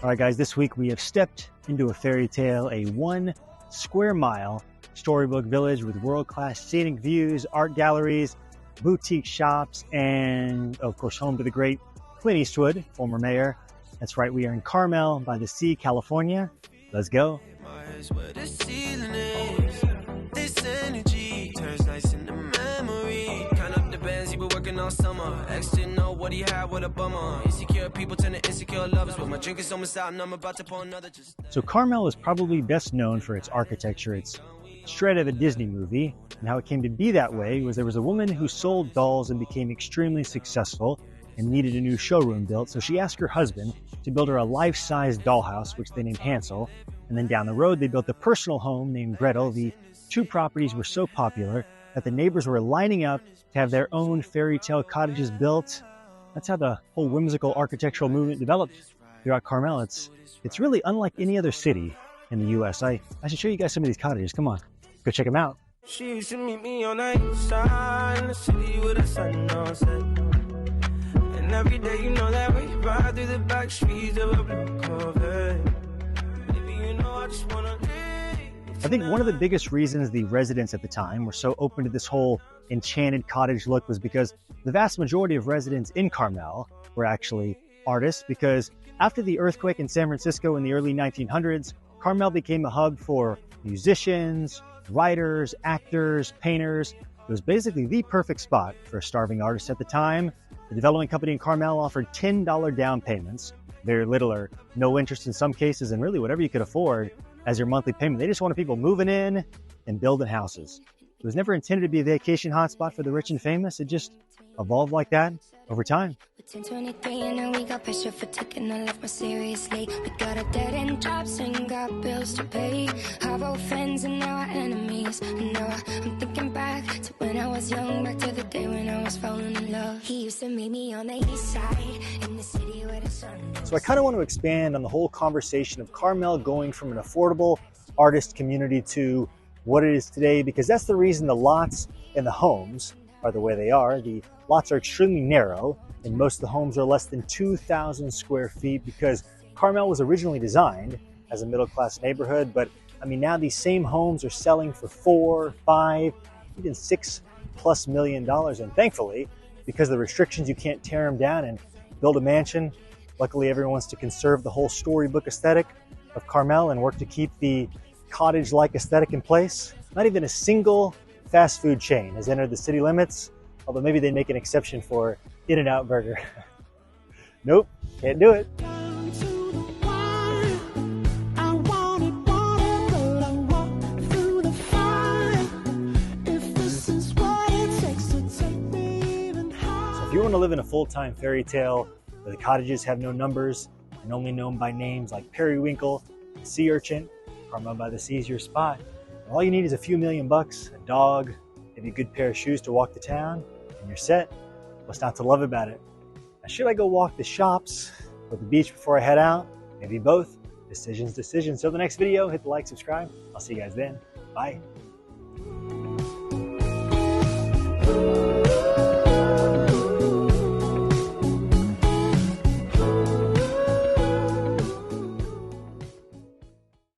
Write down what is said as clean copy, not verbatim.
All right, guys, this week we have stepped into a fairy tale, a 1 square mile storybook village with world-class scenic views, art galleries, boutique shops, and of course, home to the great Clint Eastwood, former mayor. That's right, we are in Carmel by the Sea, California. Let's go. All summer. Ex didn't know what he had, what a bummer. Insecure people turn to insecure lovers, but my drink is almost out and I'm about to pour another. So Carmel is probably best known for its architecture. It's straight out of a Disney movie, and how it came to be that way was there was a woman who sold dolls and became extremely successful and needed a new showroom built, so she asked her husband to build her a life-size dollhouse, which they named Hansel, and then down the road they built a personal home named Gretel. The two properties were so popular that the neighbors were lining up to have their own fairy tale cottages built. That's how the whole whimsical architectural movement developed throughout Carmel. It's really unlike any other city in the U.S. I should show you guys some of these cottages. Come on, go check them out. She used to meet me on the east side in the city with the sun on set. And every day, you know that we ride through the back streets of a blue Corvette. Maybe you know I just wanna. I think one of the biggest reasons the residents at the time were so open to this whole enchanted cottage look was because the vast majority of residents in Carmel were actually artists, because after the earthquake in San Francisco in the early 1900s, Carmel became a hub for musicians, writers, actors, painters. It was basically the perfect spot for a starving artist at the time. The development company in Carmel offered $10 down payments, very little or no interest in some cases, and really whatever you could afford as your monthly payment. They just wanted people moving in and building houses. It was never intended to be a vacation hotspot for the rich and famous. It just evolved like that over time. 1023 and we got pressure for taking our life more seriously. We got a dead end jobs and got bills to pay. Our old friends and now our enemies. And now I'm thinking back to when I was young, back to the day when I was falling in love. He used to meet me on the east side in the city where the sun. So I kind of want to expand on the whole conversation of Carmel going from an affordable artist community to what it is today, because that's the reason the lots and the homes are the way they are. The lots are extremely narrow, and most of the homes are less than 2,000 square feet, because Carmel was originally designed as a middle-class neighborhood. But I mean, now these same homes are selling for $4, $5, even $6+ million. And thankfully, because of the restrictions, you can't tear them down and build a mansion. Luckily, everyone wants to conserve the whole storybook aesthetic of Carmel and work to keep the cottage-like aesthetic in place. Not even a single fast food chain has entered the city limits, although maybe they make an exception for In-N-Out Burger. Nope, can't do it. So if you want to live in a full-time fairy tale where the cottages have no numbers and only known by names like Periwinkle, Sea Urchin, Carmel by the Sea is your spot. All you need is a few $1 million, a dog, maybe a good pair of shoes to walk to town, and you're set. What's not to love about it? Now, should I go walk the shops or the beach before I head out? Maybe both. Decisions. Till the next video, hit the like, subscribe. I'll see you guys then. Bye.